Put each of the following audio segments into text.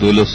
12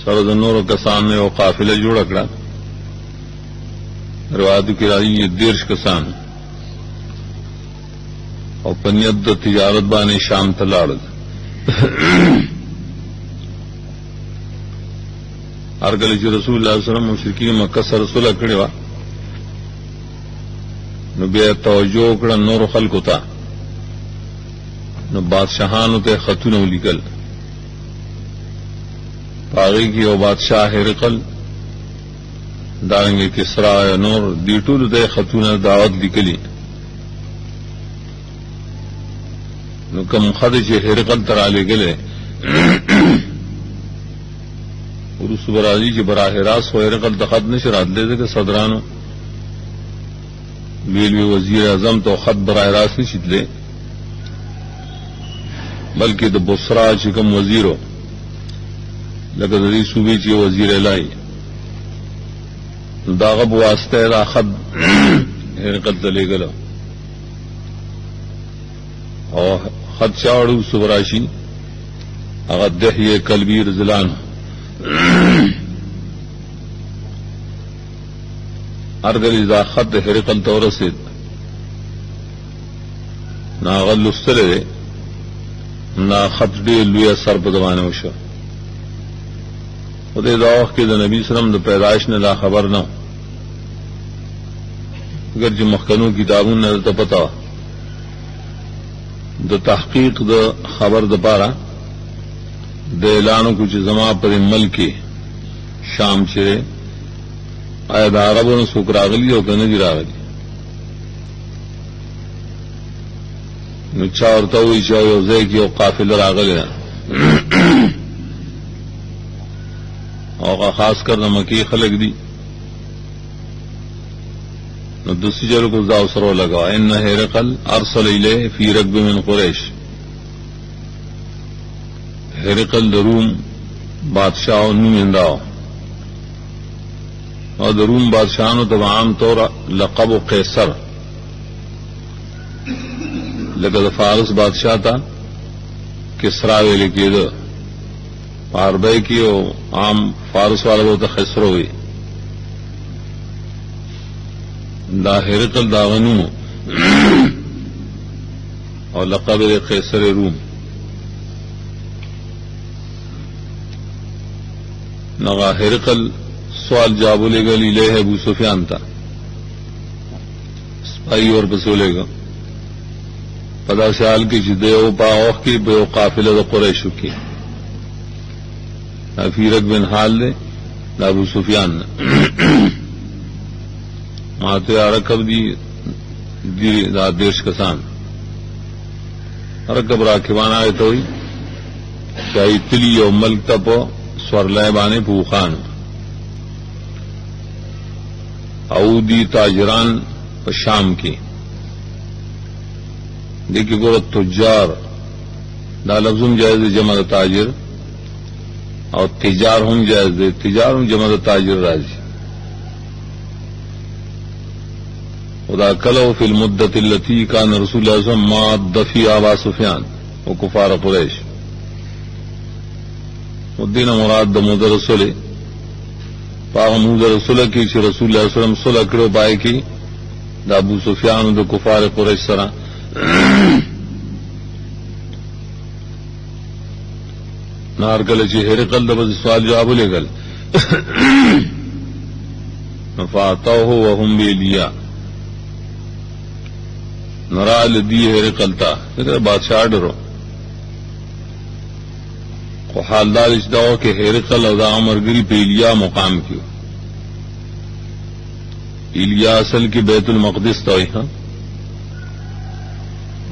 سره د نورو کسانو یو قافله جوړ کړه. روایت کې راځي 10 کسان او په نیت د تجارت باندې شام ته لاړل. هرکله چې رسول الله صلی الله علیه وسلم مشرکین مکه سره صلح کړې وه نو بیا توجه وکړه نورو خلکو ته، نو بادشاہانو ته خطونه ولیکل. هغې کې یو بادشاہ هرقل، دارنګه کسرا یا نور، دې ټولو ته خطونه دعوت لیکلي. نو کوم خط چې هرقل ته رالیږلی وروسته به راځي چې براه راست خو هرقل ته خط نشي راتلی، ځکه صدرانو لوی وزیر اعظم ته خط براه راست نشي تلی، بلکې د بصرا چې کوم وزیرو لکه د دې صوبې چې وزیر الهي دا غو واسطه را خط هرقل ته لېږلو او خط چاړو سوراشي هغه دحیه قلبی رضلان هرګل دا خط هرقل ته ورسېد ناغل لستله نا خط دې لوی اثر په زمانه وشو. په دې دا وخت کې د نبی صلی الله علیه وسلم د پیدائش نه لا خبر نه، اگر چې مخکنو کتابونو ته پتا د تحقیق د خبر د پاره د اعلانو کو چې زما پر ملک شام چې آیا د عربونو څوک راغلي او کنه دي راغلي، نو چا ورته وایي چې یو ځای کې یو قافله راغلی او خاص کر د مکی خلق دي، نو دوسری جلو کو دا سره لگا ان هرقل ارسل الیه فی رکب من قریش. هرقل د روم بادشاہ نومنداو او د روم بادشاہانو ته عام طور لقب قیصر، لکه د فارس بادشاہ ته کسرا ویل کېده، عربی کې او عام فارس والو ته خسرو وي. دا هرقل دا غنو او لقب قیصر روم. نغا هرقل سوال جواب لګل الیه ابو سفیان ته، سپای اور بسولېګا په دا سال کې چې دیو پاوخ کې به قافله د قریشو کې افیرک بن حال دے دا ابو سفیان ماته رکب دی دا 10 کسان رکب راکبان آئے توئی چاہی تلی او ملک تا پو سورلائے بانے پوخان او دی تاجران پا شام کی دیکھیں گورت تجار دا لفظم جائز جمع تاجر اور تجار ہم جائز دے، تجار ہم جمع تاجر راضی. خدا کلو فی المدت التی کان رسول اللہ صلی اللہ علیہ وسلم ماد دفی ابا سفیان و کفار قریش. مدین مراد د مود رسول پاغ مود رسول کی چې رسول الله صلی الله علیه وسلم صلح کړو پای کی د ابو سفیان د کفار قریش سره. نار کله چې هرقل د سوال جواب لګل فاتوه وهم بیلیا نرال دی هرقل تا دغه بادشاہ ډرو خو حالدار اشداو کې هرقل او د عمرګری په ایلیا مقام کیو. ایلیا اصل کې بیت المقدس ته وي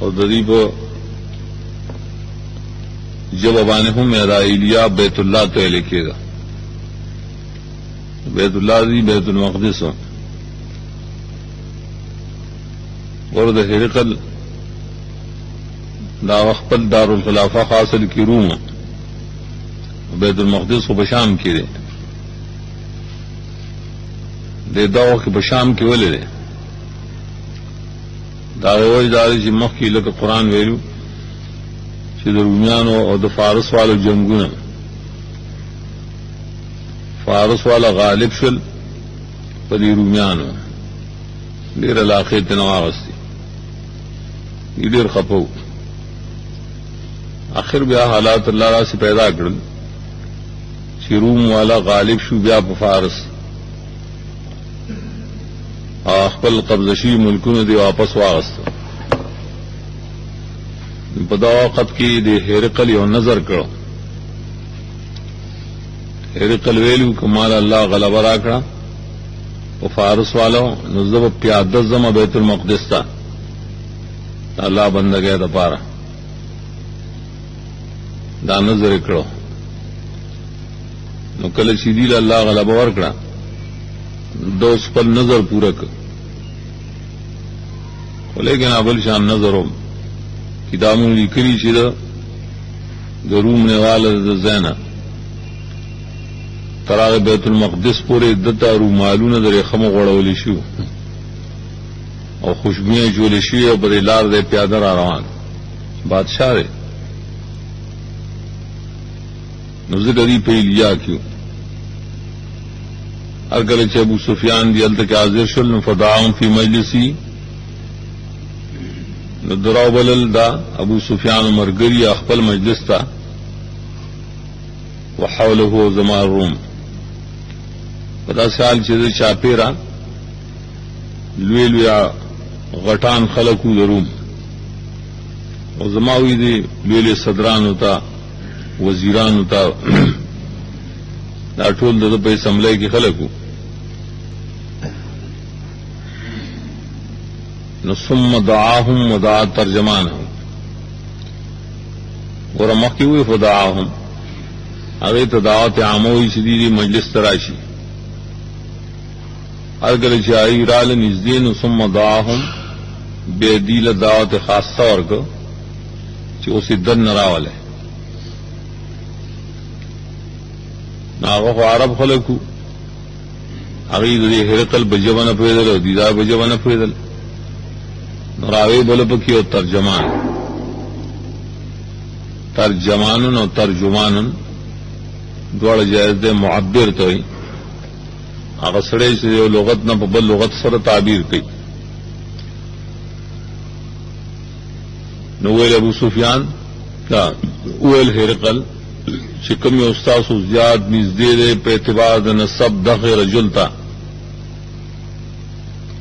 او د دې په جب باندې هم ادا ایلیا بیت الله ته لیکيږي، بیت الله دی بیت المقدس ورته هرقل دا خپل دارالخلافه حاصل کی روم بیت المقدس کو بشام کې دی د داو کې بشام کې ولې دا وایي دا چې مخکې لکه قران ویلو چې د رومیانو او د فارس والو جنگونه فارس والا غالب شل په دې رومیانو ډېر علاقې ته نه واغستې ډېر خپو آخر بیا حالات الله را سي پیدا کړل چې روم والا غالب شو بیا په فارس خپل قبضه شي ملکونه دی واپس واغستو په دا وخت کې د هرقل یو نظر کړو هرقل ویلو کمال الله غلبه راکړه او فارس والو نو زب پیاده زما بیت المقدس ته الله بندګۍ د پاره دا نظر کړو نو کله چې دی الله غلبه ورکړه دوس پر نظر پورا کړ ولیکن ابل شان نظرو کتابونو لیکلي چې د روم نیواله د زینا تراغ بیت المقدس پورې دته رومالونه درې خمو غړولې شو او خوشبوئیں جوړې شوې او بری لار دې پیاده را روان بادشاہ دې نو زګری په لیا کیو هر کله چې ابو سفیان دی الته کې حاضر شول نو فداهم فی مجلسی نو دراو بلل دا ابو سفیان مرګری خپل مجلس ته وحوله زما روم پدا سال چې چاپیرا لوی لوی غټان خلقو دروم او زماوی دی لوی لوی صدران ہوتا وزیران ہوتا دا ټول د په اسمبلی کې خلقو نو ثم دعاهم ودعا ترجمانهم ورمخی وی فدعاهم هغه ته دعوت عاموي شديدي مجلس تراشي اگر جای رال نزدین ثم دعاهم بیدیل دعوت خاصه ورکو چې اوسې دن نراواله ناغه عرب خلکو هغه د هرقل بجبنه پیدل او دیدا بجبنه پیدل راوی بل پکې او ترجمان او ترجمان دوړ جایز ده معبر ته وي هغه سره چې یو لغت نه په بل لغت سره تعبیر کوي نو ویل ابو سفیان دا ویل هرقل چې کوم یو استاد زیاد نږدې ده په اعتبار د نسب دغه رجل تا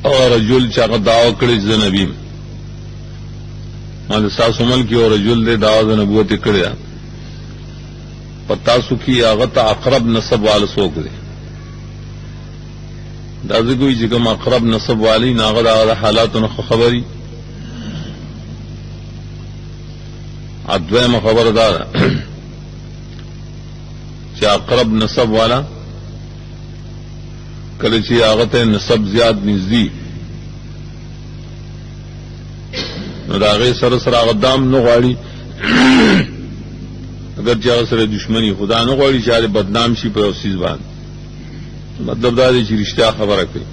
او رجل چې هغه داوا کړی چې نبی ما د ساسو ملک یو رجل دې داوا د نبوت کړی پتا سو کی هغه ته اقرب نسب وال سوک دی دا زګوي چې کوم اقرب نسب والی ناغه د حالاتونو خبري ادویمه خبردار چې اقرب نسب والا کله چې هغه ته نسب زیات نږدې نو دا غي سره هغه دام نه غواړي اگر چې هغه سره دشمنی خدا نه غواړي چې بدنام شي په اوسیز باندې مطلب دا دی چې رښتیا خبره کوي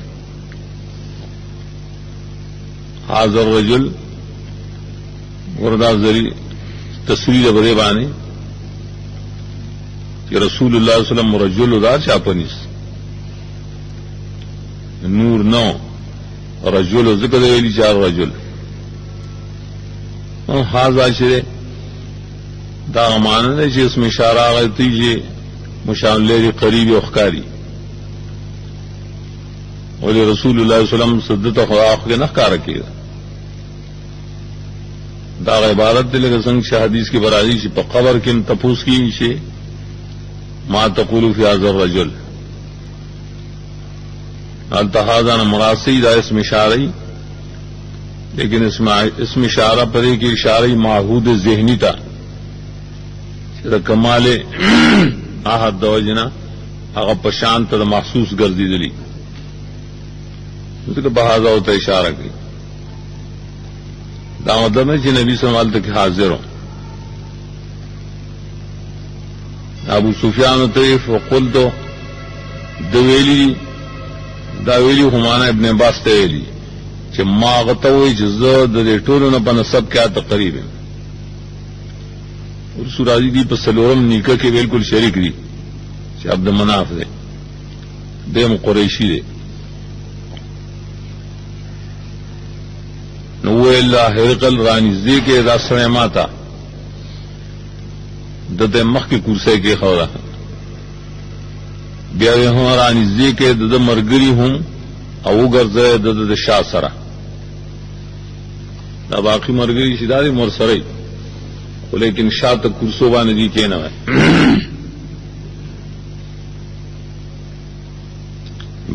حاضر رجل وردا زری تصویر بده باندې چې رسول الله صلی الله علیه وسلم رجل دا چاپنیس نور نو رجل ذکر ویلی چار رجل حاضر شره دا معنی نه چې اسم اشاره غلطی چې مشان لري قریب او ښکاری ولی رسول الله صلی الله علیه وسلم صدته خدا خو نه ښکار کړي دا عبارت دې لکه څنګه چې حدیث کې برازي چې په قبر کې تپوس کې شي ما تقول فی هذا الرجل التهاذا مراسی دا اسم اشاره لیکن اسم اشاره پرې کې اشاره معهود ذهنی تا چې کمال احد دوجنا هغه په شان ته محسوس ګرځیدلی ځکه په هاذا او ته اشاره کوي دا مطلب نه چې نبی صلی الله علیه وسلم حاضر ہو ابو سفیان ته فقلت دویلی دا ویلی همانا ابن عباس ته ویلی چې ما غتوي چې زه د ټولو نه په نسب کې تقریبا رسول الله دی په سلورم نیکه کې بالکل شریک دي چې عبد مناف دی دیم قریشی دے نو اللہ ہرقل رانزدی کے دا سڑے ماتا دد مخ کی کرسے کے خورا بیا ہوں رانزدی کے دد مرگری ہوں او گرزے دد شاہ سرا دا باقی مرگری شداری مر سرئی لیکن شاہ تک کرسو بانے دی کے نہ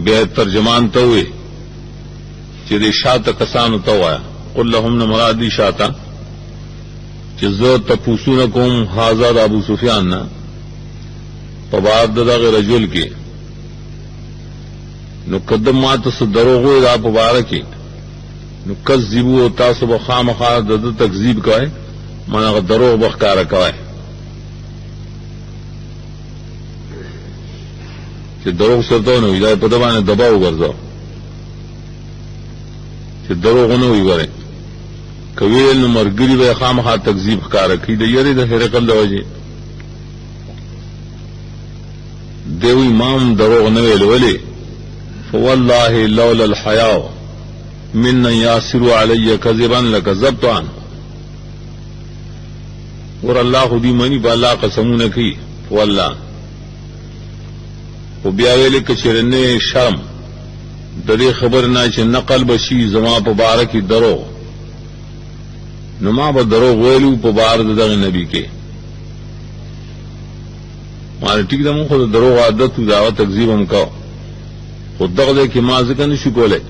بیا ترجمان تو ہوئے چدے شاہ کسان تو آیا قل لهم نے مرادی شاہ تا چزو تپوسونکم حاضر ابو سفیان نا پباب ددا رجل کے نو قدم مات دروغ دا پبارکی نو کذبوا تاسو بخامخا دد تکذیب کوئے مانا دروغ بخکار کوئے چې دروغ سرته نو ویلای په دبانې دباو ګرځاو چې دروغ نه وی وره کویل نو مرګری به خامخا تکذیب ښکار کوي د یری د هرقل دوجه دیو امام دروغ نه ویل ولی فوالله لولا الحياء من ياسر علي كذبا لكذبت عنه ور الله خدي منی بالا قسمونه کوي والله و بیا ویلې کچرنه شرم د دې خبر نه چې نقل بشي زما په باره کې درو نو ما به درو ویلو په بار دغه نبی کې ما ټیک د مخ د درو عادت او دا تکذیب هم کا خود دغه کې ما ځکه نشو کولای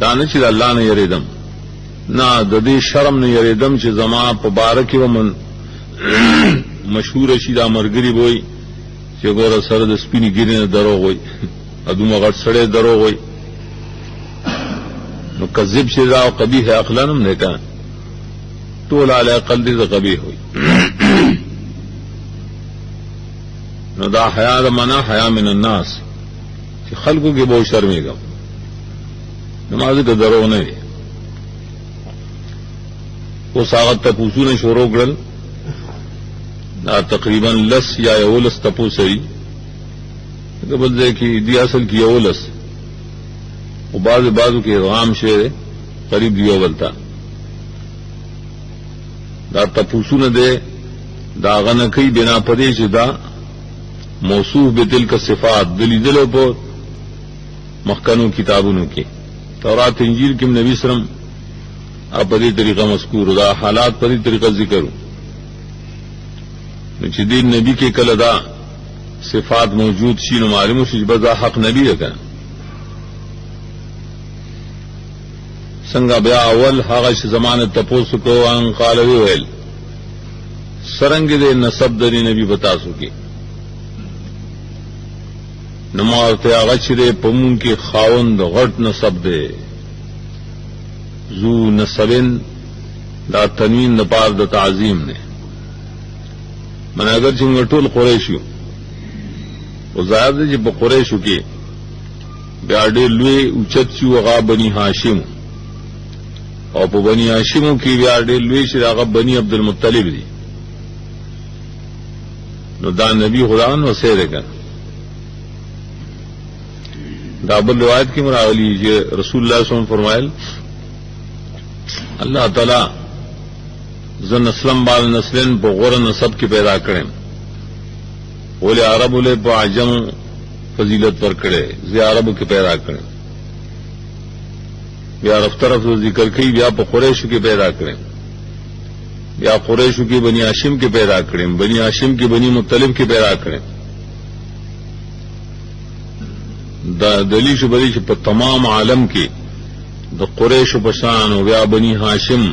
دانه چې الله نه یریدم نه د دې شرم نه یریدم چې زما په باره کې ومن مشهور شي دا مرګري وای چې ګوره سره د سپینی ګیرنه دروغ وای ادومه غټ سړی دروغ وای نو کذب شي دا قبیح عقلانم نه کا ټول علی اقل دې قبیح وای نو دا حیا د معنا حیا من الناس چې خلقو کې به شرمېږي نماز ته دروغ نه وي او ساغت ته پوښتنه شروع کړل دا تقریبا لس یا یولس تپو سری قبل دے کی دی اصل کی یولس وہ بعضو کے ادغام شعر قریب دیو بلتا دا تپوسو نہ دے دا غنقی بنا پدیش دا موصوف بدل کا صفات دلی دلوں پر مخکنوں کتابوں کی تورات انجیل کی نبی سرم آپ پری طریقہ مذکور دا حالات پری طریقہ ذکر چې دې نبی کې کله دا صفات موجود شي نو معلومه شي چې بدا حق نبی ده کنه څنګه بیا اول هغه زمانه تپوسو کو ان قال ویل سرنګ دې نسب د نبی بتا سو کې نو مارته هغه چې پمون کې خاوند غټ نسب ده ذو نسبن دا تنوین د پار د تعظیم نه من اگر چې ټول قریشو او ظاهر دي چې په قریشو کې بیا ډېر لوی اوچت شو هغه بني هاشم او په بني هاشمو کې بیا ډېر لوی شي هغه بني عبد المطلب دي نو دا نبی خدا نو سره کړ دا بل روایت کې مراغلی چې رسول الله صلی الله علیه وسلم فرمایل الله تعالی زن اسلم بال نسلن په غور نسب کې پیدا کړم ولې عرب له په عجم فضیلت پر کړي زی عربو کې پیدا کړم بیا طرف ذکر کوي بیا په قریشو کې پیدا کړم بیا قریشو کې بنی هاشم کې پیدا کړم بنی هاشم کې بنی مطلب کې پیدا کړم دا دلیل شو بلی چې په تمام عالم کې د قریشو په شان او بیا بنی هاشم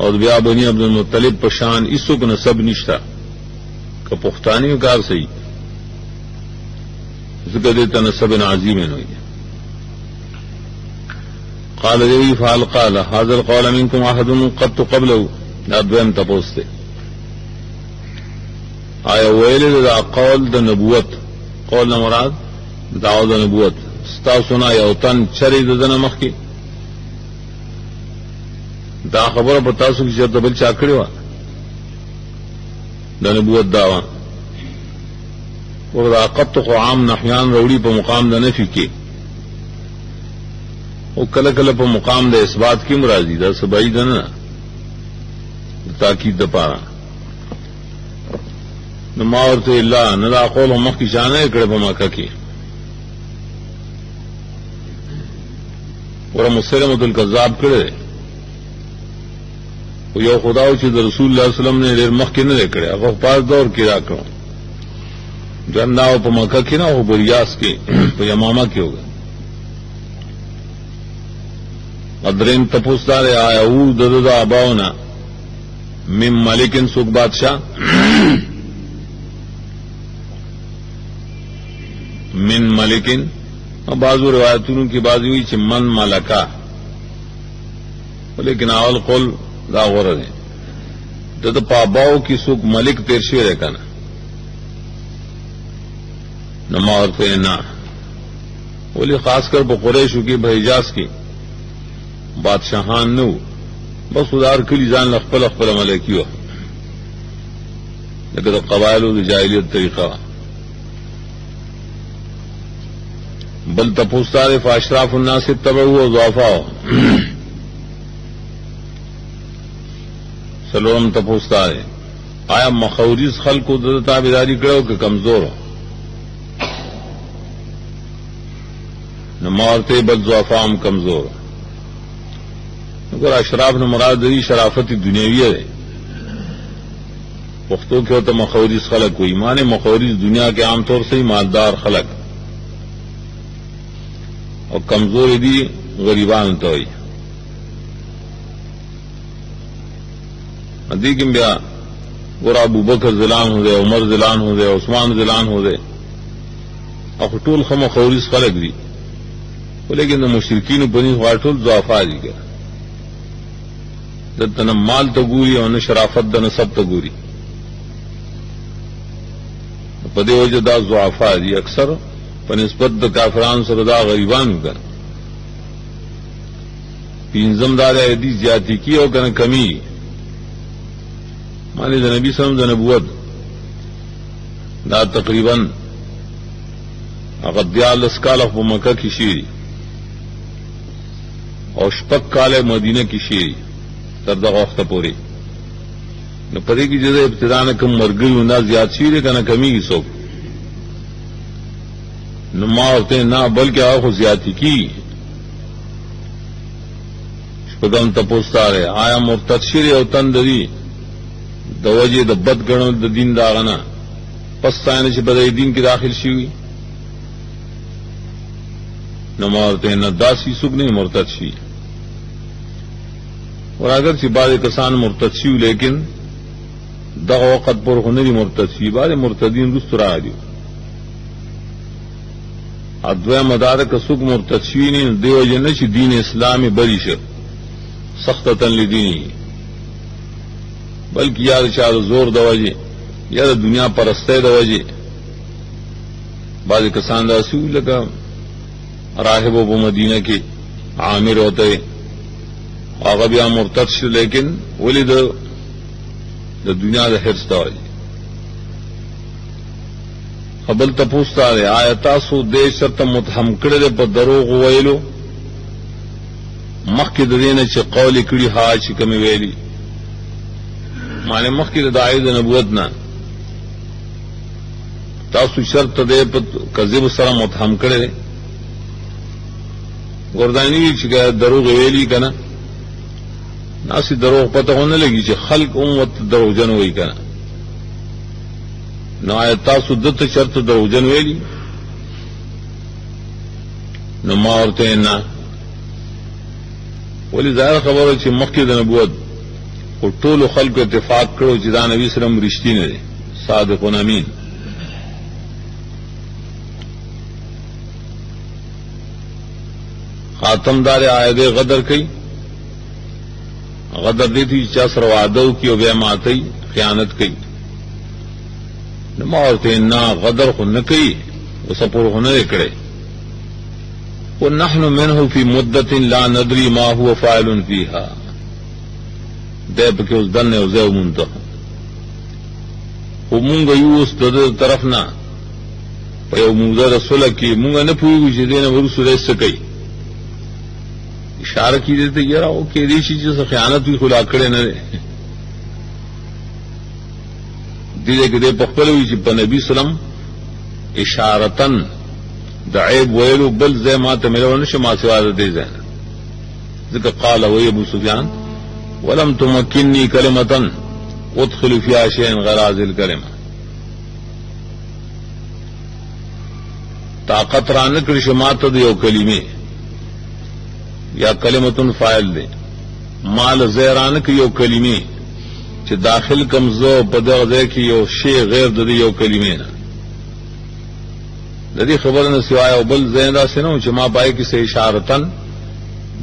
اور بیا بنی عبد المطلب پشان اسو کو نسب نشتا کہ پختانی کار صحیح ذکر دیتا نسب عظیم ہوئی قال ذوی فعل قال هذا القول منكم احد قد قبله دا دویم تپوستے آیا ویل دا قول دا نبوت قول مراد دعوه دا نبوت ستا سنا یو تن چری ددن مخ کی دا خبره په تاسو کې چې بل چا کړی و د نبوت داوا اور عقب تو عام نحیان روڑی په مقام د نفي کې او کله کله په مقام د اثبات کې مرادي دا سبعید نه تاکید د پاره نو ما ورته الا نه دا قول مخ کی شانه کړه په مکه کې ور مسلمه الکذاب کړه او یو خداو چې د رسول الله صلی الله علیه وسلم نه ډېر مخ کې نه کړه هغه پاس دور کې راکړو جناو په مکه کې نه او بریاس کې په یمامه کې ہوگا ادرین تپوسدار آیا او د اباونا مم ملکن سوک بادشاہ من ملکن بعضو روایتونو کی بازی ہوئی چھ من ملکا لیکن اول قول دا غرض ہے د پاباو کی سوک ملک تیر شوی رکھنا نماورتے نا ولی خاص کر قریشو کی بحجاز کی بادشاہان نو بس ادار کلی ځان خپل خپل ملکی و لکه د قبایلو د جاهلیت طریقه بل تپوستار فاشراف الناس تبعوا وضعفاء سلام تپوستار آیا مخوریز خلقو د تابعداری کړو که کمزور نو مارته بل ضعفام کمزور اگر اشراف نے مراد دی شرافت دنیاوی ہے پختوں کے ہوتا مخوریز خلق ہوئی مانے مخوریز دنیا کے عام طور سے ہی مالدار خلق اور کمزور دی غریبان تو ہوئی ادیکم بیا گورا ابو بکر زلان ہو دے عمر زلان ہو دے عثمان زلان ہو دے اور ټول خم مخوریز خلق دی لیکن مشرکین بنی ټول ضعفاء دي ګره دتن مال ته ګوري او نه شرافت د نسب ته ګوري په دې وجه دا ضعفاء دي اکثر په نسبت د کافرانو سره دا غریبان ګره پینځم دار دي زیاتی کی او کنه کمی معنی د نبی صلی الله علیه وسلم د نبوت دا تقریبا هغه دیالس کال په مکه کې شي او شپږ کال مدینه کې شي تر دغه وخت پورې نو پدې کې چې ابتدا نه کوم مرګي وندا زیات شي لري کنه کمی څوک نو ما ورته نه بلکې هغه زیاتی کی شپږم تپوستاره آیا مرتد شری او تندري د وجه د بد ګڼو د دین داغنه پس څنګه چې بدای دین کې داخل شي نو ما ورته نه داسي څوک نه مرتد شي اور اگر چې بعض کسان مرتد شي لیکن دغه وخت پر غنري مرتد شي بعض مرتدین رست راځي ادوه مدارک سوق مرتد شي نه دیو جن چې دین اسلامي بری شه سختتن لدینی بلکې یا چا زور دوجه یا د دنیا پرسته دوجه بعض کسان دا اصول لکه راهب په مدینه کې عامر ہوتے هغه بیا مرتد شو لیکن ولید د دنیا د حرص دوجه قبل تپوستا ہے آیا تاسو دې شرط متهم کړل په دروغ ویلو مخکې د دینه چې قول کړي ها چې کوم ویلي معنی مخکې د داعی د نبوت نه تاسو شرط دې په کذب سره متهم کړل ګردانی چې دروغ ویلي کنه ناسی دروغ پته ونه لګي چې خلق امت دروغجن وایي کنه نو آیت تاسو دته شرط دروغجن ویلي نو ما ورته نه ولی ظاهر خبره چې مخکې د نبوت او ټول خلق اتفاق کړو چې دا نبی سلام رښتینی دی صادق و امین خاتم دار آیت غدر کوي غدر دې چې چا سره وعده کوي او بیا ماتي خیانت کوي نو ما ورته نه غدر خو نه کوي او سپور خو نه کړي ونحن منه في مدة لا ندري ما هو فاعل فيها ده پکې اوس دنه او زه مونته ومونږ یو اوس د طرف نه په یو موزه رسول کې مونږ نه پوهیږو چې دینه ورسره څه کوي اشاره کیږي ته یاره او کې دې شي چې خیانت وی خلا کړي نه دې کې په خپل وی چې په نبی سلام اشارتن د عیب ویلو بل زي ما ته ملونه شما سوا دې ځای ذکر قال وی ابو سفیان ولم تمكنني كلمه ادخل فيها شيئا غير هذه الكلمه طاقت رانه کړی شما ته یو کلمه یا کلمتن فاعل دی مال زیرانه کې یو کلمه چې داخل کمزو په دغه ځای کې یو شی غیر د یو کلمې نه د دې خبره نه سوای او بل زیندا سينو چې ما پای کې سه اشارتن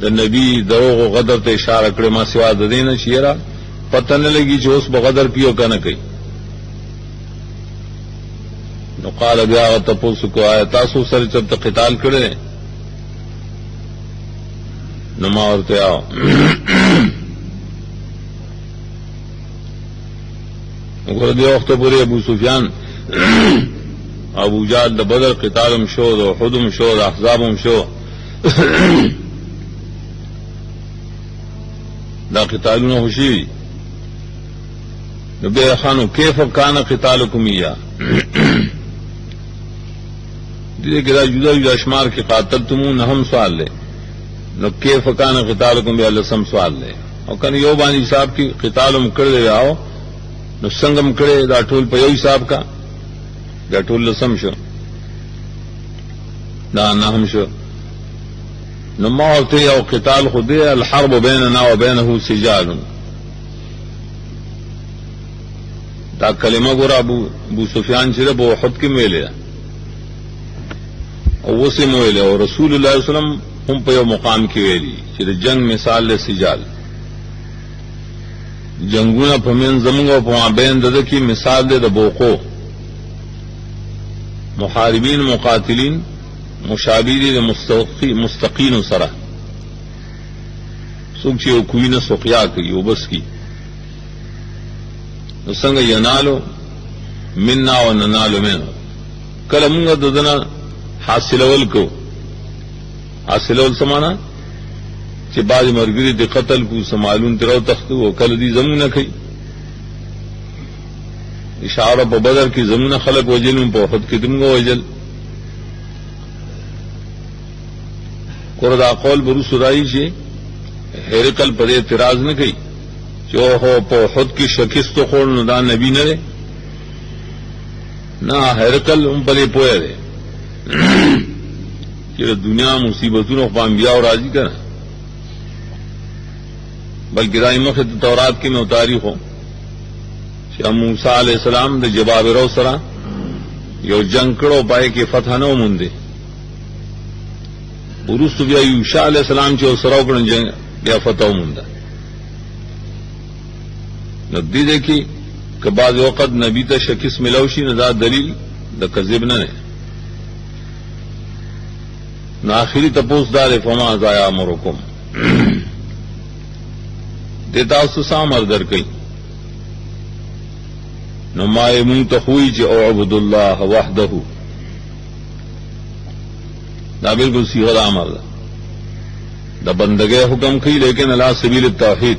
د نبی دروغ او غدر ته اشاره کړې ما سوا د دینه چیرې پته نه لګي چې اوس بغدر پیو کنه کوي نو قال بیا تاسو کو آیا تاسو سره چې قتال کړي نو ما ورته آو وګوره دی وخت پورې ابو سفیان ابو جهل د بدر قتالم شو د احدم شو د احزابم شو دا قتالونه خوشي نو به خانو کیف کان قتالکم یا دې کې دا جدا جدا اشمار کې قاتلتمون هم سوال لے نو کیف کان قتالکم یا لسم سوال لے او کنه یو باندې حساب کې قتالم کړی راو نو څنګه کړی دا ټول په یو حساب کا دا ټول لسم شو دا نه هم شو نو ما ورته یو قتال خو دی الحرب بیننا وبینه سجال دا کلمه ګور ابو سفیان چې په احد کې ویلې او وسه ویلې او رسول الله صلی الله علیه وسلم هم په یو مقام کې ویلي چې د جنگ مثال له سجال جنگونه په من زمونږ او په مابین دغه کې مثال دی د بوقو محاربین مقاتلین مشابهین مستقین سره څوک چې کوینه سوقیا کوي او بس کی نو څنګه ینالو منا و ننالو منه کله موږ ددنه حاصلول کو حاصلول سمانا چې بعض مرګري د قتل کو سمالون ترو تختو او کله دي زمونه کوي اشاره په بدر کې زمونه خلق وجلون په وخت کې دمغه وجل قردا قول برو سرائی چې هرقل پر اعتراض نه کوي چې هو په خود کې شکست خور نه دا نبی نه نه هرقل هم پرې پوهه ده چې دنیا مصیبتونو په انبیاء راضي کړه بلکې دای مخه د تورات کې نو تاریخ هو چې موسی علی السلام د جبابرو سره یو جنگ کړو پای کې فتح نه ومنده ورستو بیا یوشع علیہ السلام چې سره وکړن جنگ بیا فتح ومنده نو دې کې که بعض وخت نبی ته شکست ملوشي نه دا دلیل د کذب نه نه نو اخري تپوس دار فما ضایا امرکم دې تاسو سامر درکې نو ما یې مونږ ته خوې چې او عبد الله وحده دا بالکل صيغه د امر ده د بندګۍ حکم کوي لیکن علی سبیل التوحید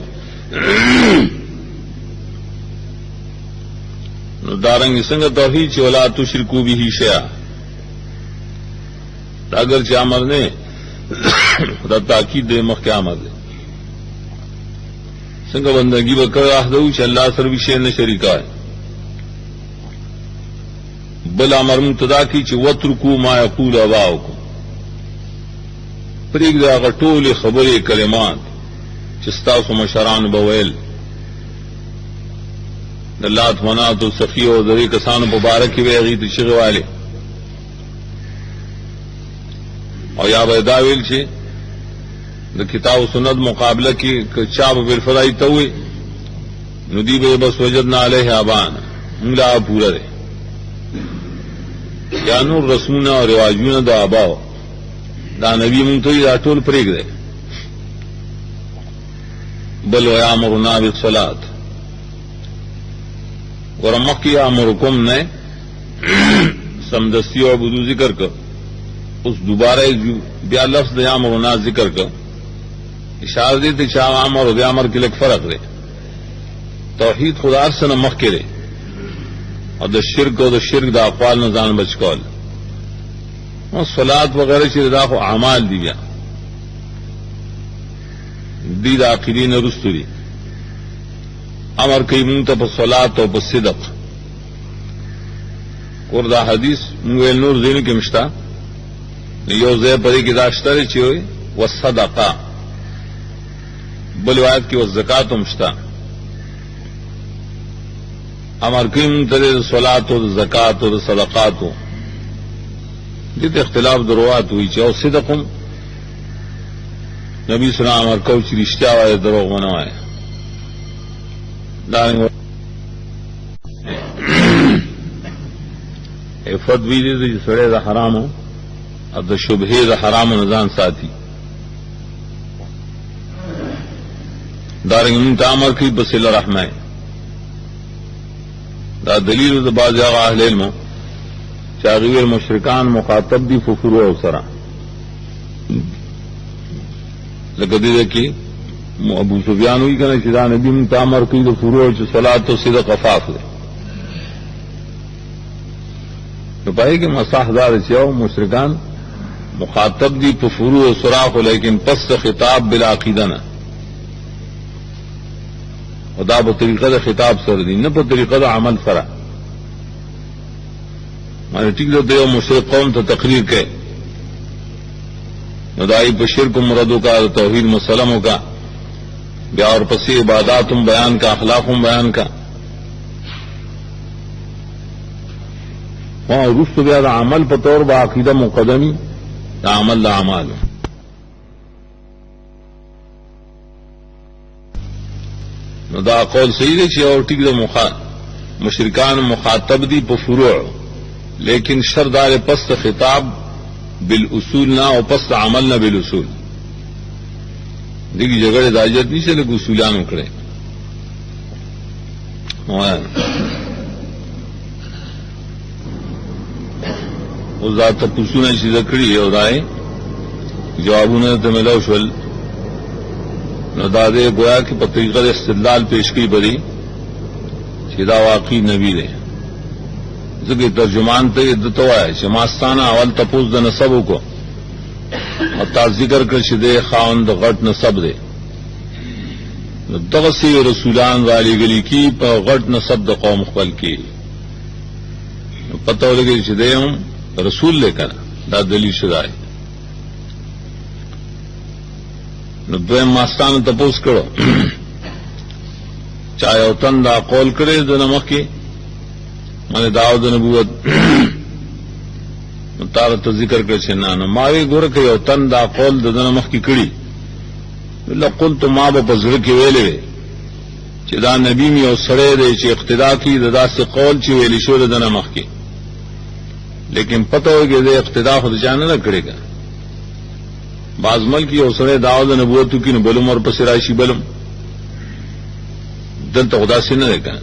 نو دارنګ څنګه توحید چې ولا تشرکو به شیئا دا اگر چې امر نه دا تاکید د مخ کې امر ده څنګه بندګي وکړه احدو چې الله سره وی شی نه شریکای بل امر متدا کی چې وترکو ما یقول اباؤکم پرېږ دا غټول خبرې کلمات چې تاسو مشران بویل د لات منات او صفیه او درې کسانو مبارک وي هغه ته شغواله او یا به دا ویل چې د کتاب او سنت مقابله کې چا به بالفضای ته وي نو دی به بس وجدنا علیه ابان مولا پورا ده یا نور رسمونه او رواجونه د اباو دا نبی مونږ ته دا ټول پرېږ ده بل ويامرنا بالصلاه ورمکی امرکم نه سمدستی اور بدو ذکر کر اس دوبارہ بیا لفظ د امر و نهی ذکر کر اشارہ دی ته چا امر او د امر کې لک فرق دی توحید خدا سره مخ کړي او د شرک او د شرک د اقوال نه ځان بچ کول او صلات وغیرہ چې دا خو اعمال دي بیا دي د عقیدې نه رستو دي امر کوي مونږ ته په صلات او په صدق کور دا حدیث موږ نور دین کې مشتا یو ځای پرې کې دا شته چې وي والصدقه بل روایت کې والزکات مشتا امر کوي مونږ ته صلات او زکات او صدقات دې اختلاف دروات وي چې او صدقم نبی صلی الله علیه وسلم کو چې رښتیا وایي دروغ نه وایي دا عفت وی دې چې سره د حرامو او د شبهه د حرامو نه ځان ساتي دارنګ امر کوي بصله رحمه دا دلیل د بعض هغه اهل علم چاغوی المشرکان مخاطب دی ففروع سره لکه دې کې ابو سفیان وی کنه چې دا نبی مون امر کوي د فروع چې صلات او صدق عفاف ده نو پای کې مصاحدار چې او مشرکان مخاطب دی په فروع او صراخ لیکن پس خطاب بلا عقیده نه او دا په طریقه د خطاب سره دی نه په طریقه د عمل سره مانه ټیک ده یو مشرک قوم ته تقریر کوي نو دای په شرک مرادو کا توحید مسلموں کا بیا اور پس عباداتم بیان کا اخلاقم بیان کا وہاں رست بیا دا عمل په طور با عقیده مقدمی دا عمل دا اعمال نو دا قول صحیح دی چې اور ټیک ده مشرکان مخاطب دی په فروع لیکن شردار پست خطاب بالاصول نہ اور پست عمل نہ بالاصول دیکھی جگڑے داجت نہیں چلے اصولان اکڑے اس ذات پوچھو نے چیز کڑی اور رائے جوابوں نے تو ملو شل نہ دادے گویا کہ پطریقہ استدلال پیش کی بری سیدھا واقعی نبی رہے ذکر ترجمان ته دته وای چې ماستانه اول تپوس د نسب کو او تا ذکر کړ چې د خاوند غټ نسب دی دغه سی رسولان والی گلی کی په غټ نسب د قوم خپل کی پته ولګی چې دیوم رسول لیکن دا دلیل شدای نو دویم ماستانه تپوس کړو چا یو تن دا قول کړي د نمخ کې مانے دعوت نبوت تارت ذکر کر چنا نہ ماوی ګور کې یو تن دا قول د دنه مخ کی کړي الا قلت ما به پزړه کې ویلې چې دا نبی می او سره دی چې اقتدا کی ددا سے قول چې ویلی شو د دنه مخ کی لیکن پتہ ہوگی دے اقتدا خود جان نہ کرے گا بعض ملک کی او سره دعوت نبوت کی نو بلم اور پس راشی بلم دل تو خدا سے نہ دیکھا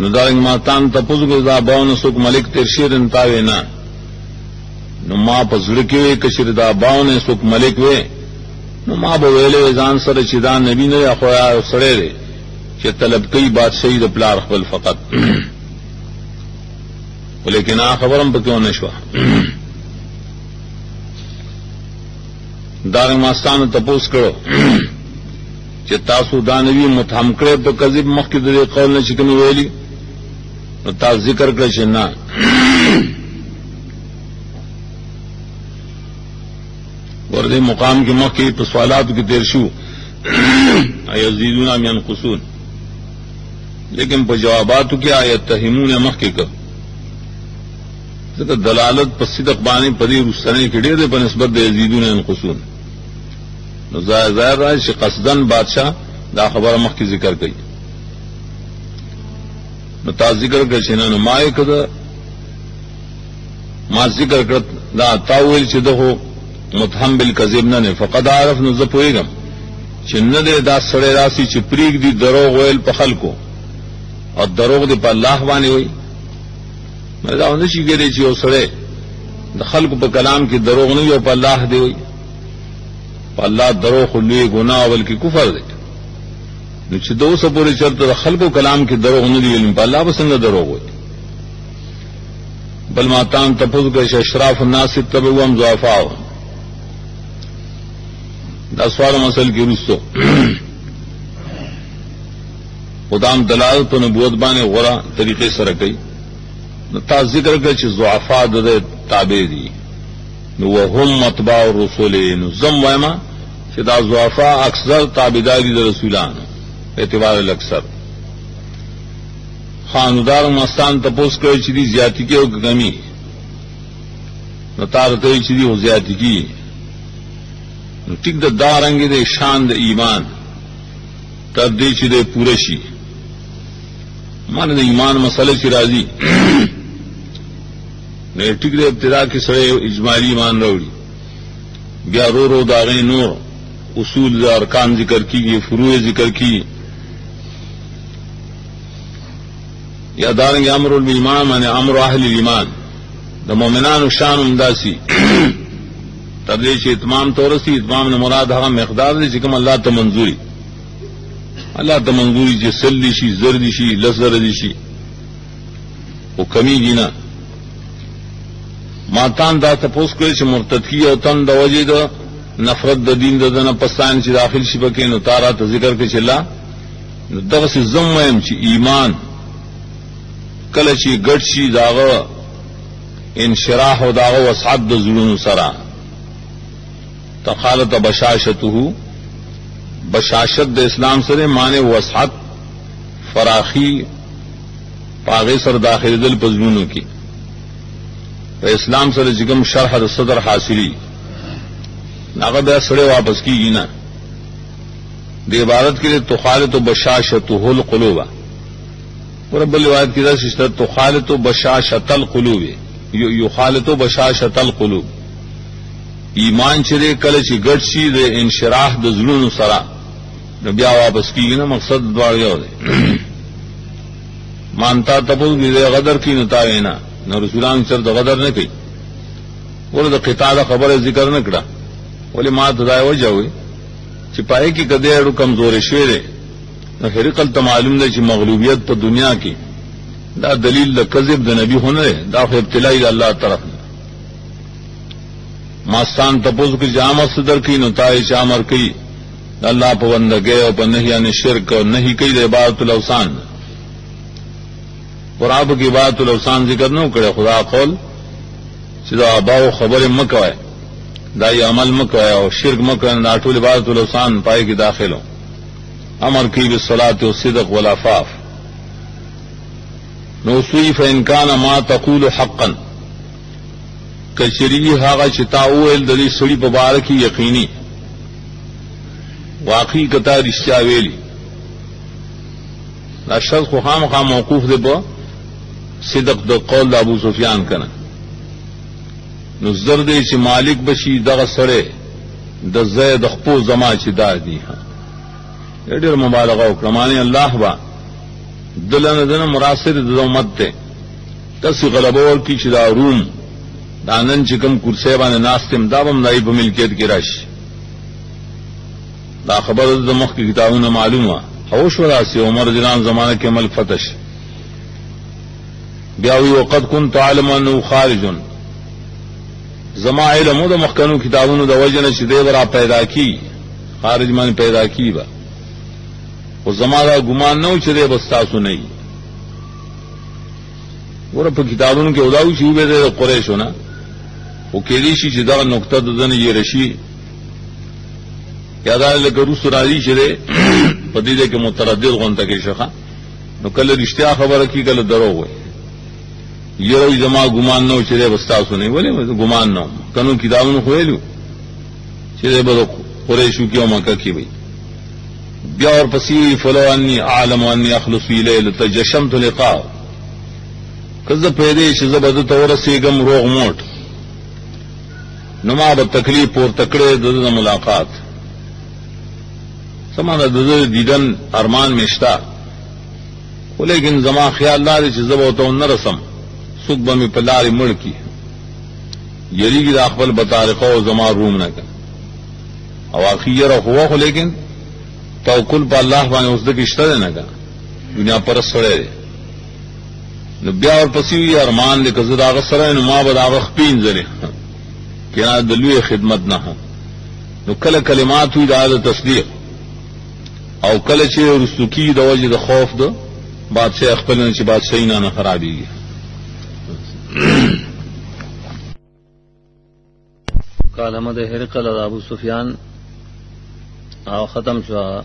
نو دارنګ ماتان تپوز گزا باون سوک ملک ترشیر انتاوی نا نو ما پا زڑکی وی کشر دا باون سوک ملک وی نو ما با ویلے ځان سره چې دا نبی نه اخویا سره دی چې طلب کوي بادشاہی د پلار خپل فقط ولیکن خبرم په کیوں نشوا دارنګ ماستان تپوس کړو چې تاسو دا نبی متهم کړی په کذب مخکې د قول نه چې کوم ویلي نو تاسو ذکر کړی چې نه ورته مقام کې مخکې په سوالاتو کې تیر شو ایزیدون ام ينقصون لیکن په جواباتو کې آیت تهمون مخکې کړ ځکه دلالت په صدق باندې پدې رسنه کې ډېر په نسبت د یزیدون ينقصون نو ظاهر راځي چې قصدن بادشاہ دا خبره مخکې ذکر کړي نو تاسو ذکر کړئ چې نه ما یې کړه ما ذکر کړ دا تاویل چې دغه متهم بالکذب نه فقد عرف نو زه پوهیږم چې نه دا سړی راسي چې پریګ دي دروغ ویل په خلکو او دروغ دی په الله باندې وي دا ونشي ګرې چې یو سړی د خلکو په کلام کې دروغ نه وي او په الله دی وي په الله دروغ خو لوی ګناه بلکې کفر دی نو چې دوه سپورې چرته د خلکو کلام کې دروغ نه دی ویل په الله به څنګه دروغ وي بل ماتان تپوز کې اشراف الناس تبعهم ضعفاء دا سوال مسل کې رسو خدام دلالت په نبوت باندې غوړه طریقې سره کوي نو تا ذکر کړ چې ضعفاء د تابع دي نو وهم متبع الرسول نو زم وایما چې دا ضعفاء اکثر تابعداري د رسولانو اعتبار الاکثر خاندار مستان تپوس کوي چې دي زیاتی کې او کمی نو تارته چې دي زیاتی کې نو ټیک د دارنګ د شان د ایمان تر دې چې د پوره شي مانه د ایمان مسله چې راځي نه ټیک د ابتدا کې سره اجمالی ایمان راوړي بیا رو داغې نور اصول د ارکان ذکر کیږي فروع ذکر کیږي یا دارنګ امر بالایمان معنی امر اهل الایمان د مؤمنانو شان انداسي تر دې چې اتمام تورسي اتمام نه مراد هغه مقدار دی چې کوم الله ته منظوري الله ته منظوري چې سل شي زرد شي لزر دي شي او کمی دینا ماتان دا تپوس کوي چې مرتدی او تن د وجې د نفرت د دین دنه پستان چې داخل شي پکې نو تارا ته ذکر کې چلا نو دغه څه زمویم چې ایمان کله چې ګډ شي داغه انشراح او داغه وسعت د زړونو سره تخالط بشاشته بشاشت د اسلام سره معنی وسعت فراخی پاغه سره داخل دل پزلونو کی په اسلام سره جګم شرح د صدر حاصلی هغه بیا سره واپس کیږي نه د عبارت کې تخالط بشاشته القلوب ورب روایت کی دا سشتر تخالط بشاشت القلوب یخالط بشاشت القلوب ایمان چره کله چې ګډ شي د انشراح د زړونو سره نو بیا واپس کیږي نه مقصد دواړه یو دی مانتا تبو دې غدر کی نتا وینا نو رسولان سره د غدر نه کوي ورته قطاده خبره ذکر نه کړه ولی ما دای وجوي چې پای کې کده اړو کمزورې شوې ده نو هرقل ته معلوم ده چې مغلوبیت په دنیا کې دا دلیل د کذب د نبی هونه ده دا خو ابتلائی د الله طرف ماستان تپوز کی جامع صدر کی نتائج شامر کی اللہ پابند گئے اور نہیان شرک اور نہیں کئی دے عبادت الاوثان قرآب کی عبادت الاوثان ذکر نہ کرے خدا قول سیدھا اباؤ خبر مکوائے دائی عمل مکوائے اور شرک مکوائے ناٹول عبادت الاوثان پائے کی داخل ہو امر کی بالصلاۃ والصدق والعفاف نوسوی فإن كان ما تقول حقا کچری هغه چې تا وویل د دې سړي په باره کې یقیني واقعي کته رښتیا ویلي دا شخص خو خامخا موقوف دی په صدق د قول د ابو سفیان کنه نو زر دی چې مالک بشي دغه سړی د زید خپو زما چې دا دی ډېر مبالغه وکړه معنی الله با دلنه دنه مراسل د امت ته تاسو غلبه ورکی چې دا روم دا نن چې کوم کرسي باندې ناستم دا هم دای په ملکیت کې راشي دا خبره د مخ کې کتابونه معلومه او شو راسي عمر جنان زمانه کې ملک فتش بیا وی وقد كنت علم انه خارج زما علم د مخکنو کتابونو د وجنه چې دی ورا پیدا کی خارج باندې پیدا کی با او زما دا ګمان نه و چې دی بس تاسو نه ور په کتابونو کې وداو چې به د قریشونه او کې دي چې دا نقطه د دنه یې رشي یادا له ګرو سراجي چې په دې کې متردد غونته کې شخه نو کله رښتیا خبره کی کله دروغ وي یو زما ګمان نه و چې بس تاسو نه ولې ګمان نه کنو کتابونو خو ویلو چې به قریشو کې او مکه کې وي بیا اور پسې فلو انی اعلم انی اخلص الیه لتجشمت لقاء کزه پیدې چې زبده تور سیګم روغ موټ نو ما به تکلیف پور تکړه د ملاقات سمانه د دیدن ارمان مشتا ولیکن زما خیال لري چې زبو ته نه رسم څوک به مې په لارې مړ کي یریږي د خپل بطارقه او زما روم نه کوي او اخیر خو خو لیکن توکل په الله باندې اوس د کشته نه کوي دنیا پر سره نو بیا ورپسې وي ارمان دې کزه دا سره نو ما به دا خپین زره کنا د لوی خدمت نه نو کله کلمات وي د تصدیق او کله چې رسوکی د وجه د خوف د بادشاہ خپل نه چې بادشاہ نه خرابيږي قال احمد هرقل ابو سفیان او ختم شو